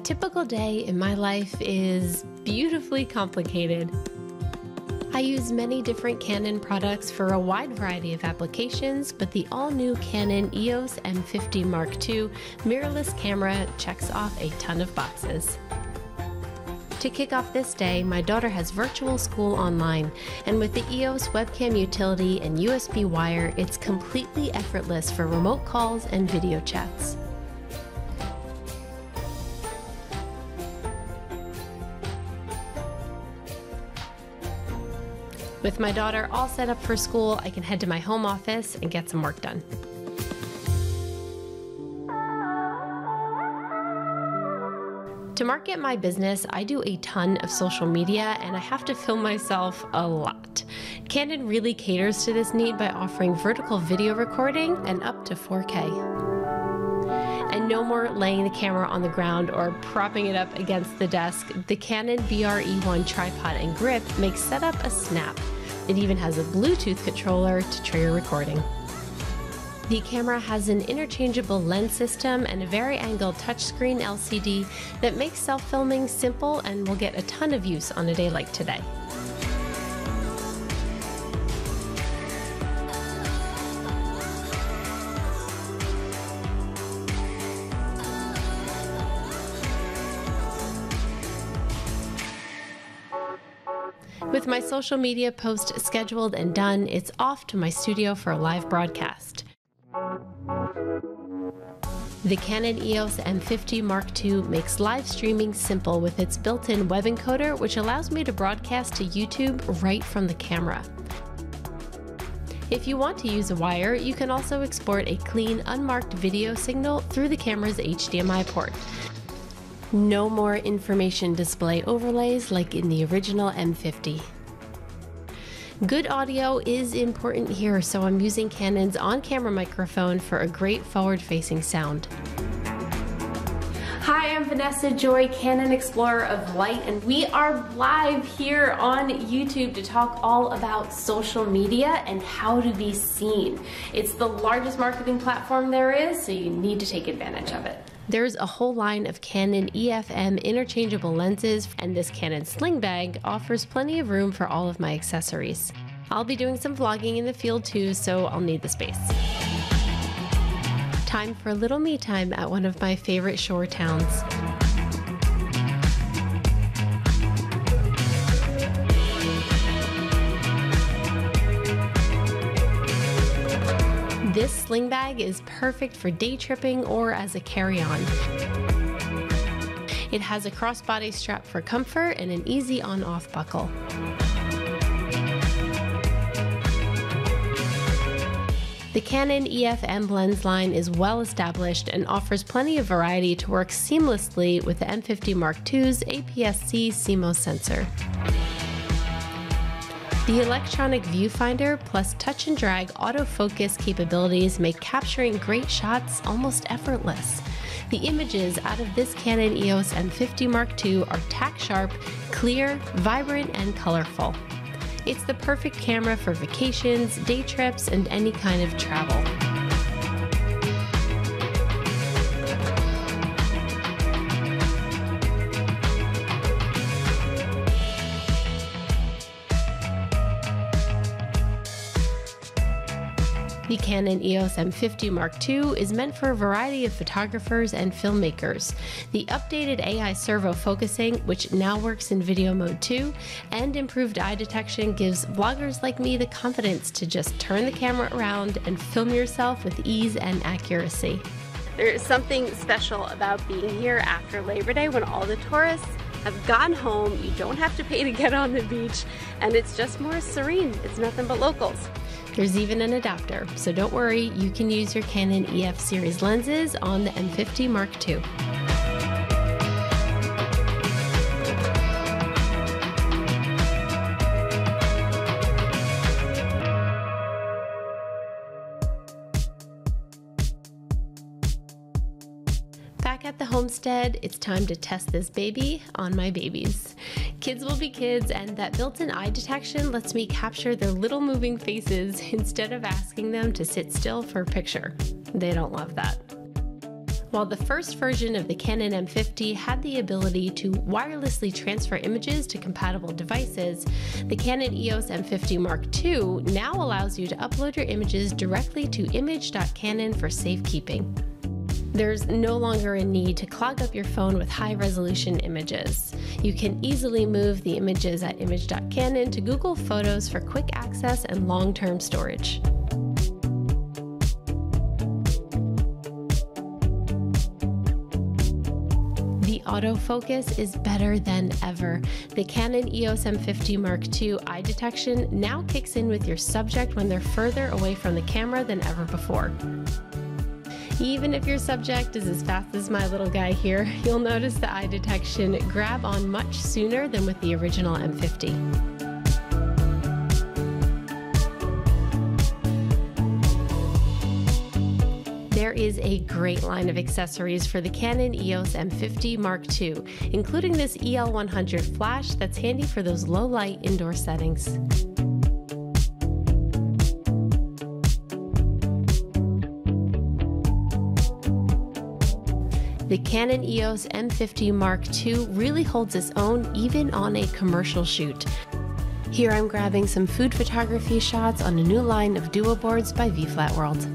typical day in my life is beautifully complicated. I use many different Canon products for a wide variety of applications, but the all-new Canon EOS M50 Mark II mirrorless camera checks off a ton of boxes. To kick off this day, my daughter has virtual school online, and with the EOS webcam utility and USB wire, it's completely effortless for remote calls and video chats. With my daughter all set up for school, I can head to my home office and get some work done. To market my business, I do a ton of social media and I have to film myself a lot. Canon really caters to this need by offering vertical video recording and up to 4K. And no more laying the camera on the ground or propping it up against the desk. The Canon BRE1 tripod and grip makes setup a snap. It even has a Bluetooth controller to trigger recording. The camera has an interchangeable lens system and a vari-angle touchscreen LCD that makes self-filming simple and will get a ton of use on a day like today. With my social media post scheduled and done, it's off to my studio for a live broadcast. The Canon EOS M50 Mark II makes live streaming simple with its built-in web encoder, which allows me to broadcast to YouTube right from the camera. If you want to use a wire, you can also export a clean, unmarked video signal through the camera's HDMI port. No more information display overlays like in the original M50. Good audio is important here, so I'm using Canon's on-camera microphone for a great forward-facing sound. Hi, I'm Vanessa Joy, Canon Explorer of Light, and we are live here on YouTube to talk all about social media and how to be seen. It's the largest marketing platform there is, so you need to take advantage of it. There's a whole line of Canon EFM interchangeable lenses, and this Canon sling bag offers plenty of room for all of my accessories. I'll be doing some vlogging in the field too, so I'll need the space. Time for a little me time at one of my favorite shore towns. This sling bag is perfect for day tripping or as a carry-on. It has a crossbody strap for comfort and an easy on-off buckle. The Canon EFM lens line is well established and offers plenty of variety to work seamlessly with the M50 Mark II's APS-C CMOS sensor. The electronic viewfinder plus touch and drag autofocus capabilities make capturing great shots almost effortless. The images out of this Canon EOS M50 Mark II are tack sharp, clear, vibrant, and colorful. It's the perfect camera for vacations, day trips, and any kind of travel. The Canon EOS M50 Mark II is meant for a variety of photographers and filmmakers. The updated AI servo focusing, which now works in video mode too, and improved eye detection gives vloggers like me the confidence to just turn the camera around and film yourself with ease and accuracy. There's something special about being here after Labor Day when all the tourists have gone home, you don't have to pay to get on the beach, and it's just more serene. It's nothing but locals. There's even an adapter, so don't worry, you can use your Canon EF series lenses on the M50 Mark II. Back at the homestead, it's time to test this baby on my babies. Kids will be kids, and that built-in eye detection lets me capture their little moving faces instead of asking them to sit still for a picture. They don't love that. While the first version of the Canon M50 had the ability to wirelessly transfer images to compatible devices, the Canon EOS M50 Mark II now allows you to upload your images directly to image.canon for safekeeping. There's no longer a need to clog up your phone with high-resolution images. You can easily move the images at image.canon to Google Photos for quick access and long-term storage. The autofocus is better than ever. The Canon EOS M50 Mark II eye detection now kicks in with your subject when they're further away from the camera than ever before. Even if your subject is as fast as my little guy here, you'll notice the eye detection grab on much sooner than with the original M50. There is a great line of accessories for the Canon EOS M50 Mark II, including this EL100 flash that's handy for those low-light indoor settings. The Canon EOS M50 Mark II really holds its own even on a commercial shoot. Here I'm grabbing some food photography shots on a new line of duo boards by V-Flat-World.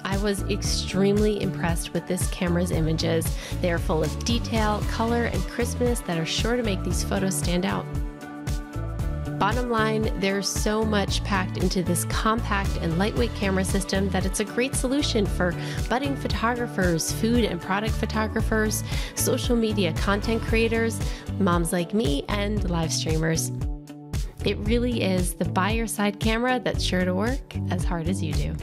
I was extremely impressed with this camera's images. They are full of detail, color, and crispness that are sure to make these photos stand out. Bottom line, there's so much packed into this compact and lightweight camera system that it's a great solution for budding photographers, food and product photographers, social media content creators, moms like me, and live streamers. It really is the by-your-side camera that's sure to work as hard as you do.